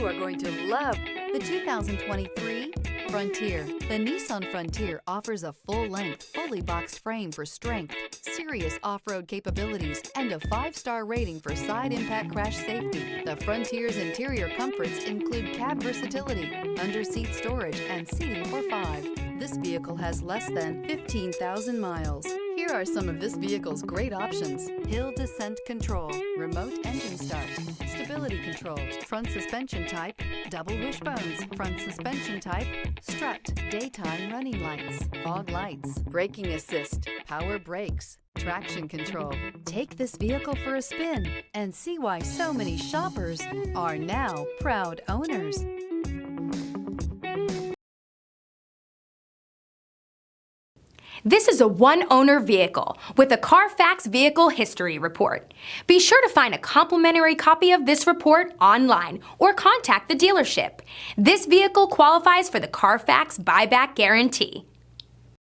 are going to love the 2023 Frontier. The Nissan Frontier offers a full-length, fully boxed frame for strength, serious off-road capabilities, and a 5-star rating for side impact crash safety. The Frontier's interior comforts include cab versatility, under-seat storage, and seating for 5. This vehicle has less than 15,000 miles. Here are some of this vehicle's great options: hill descent control, remote engine start, stability control, front suspension type, double wishbones, front suspension type, strut, daytime running lights, fog lights, braking assist, power brakes, traction control. Take this vehicle for a spin and see why so many shoppers are now proud owners. This is a one-owner vehicle with a Carfax Vehicle History Report. Be sure to find a complimentary copy of this report online or contact the dealership. This vehicle qualifies for the Carfax Buyback Guarantee.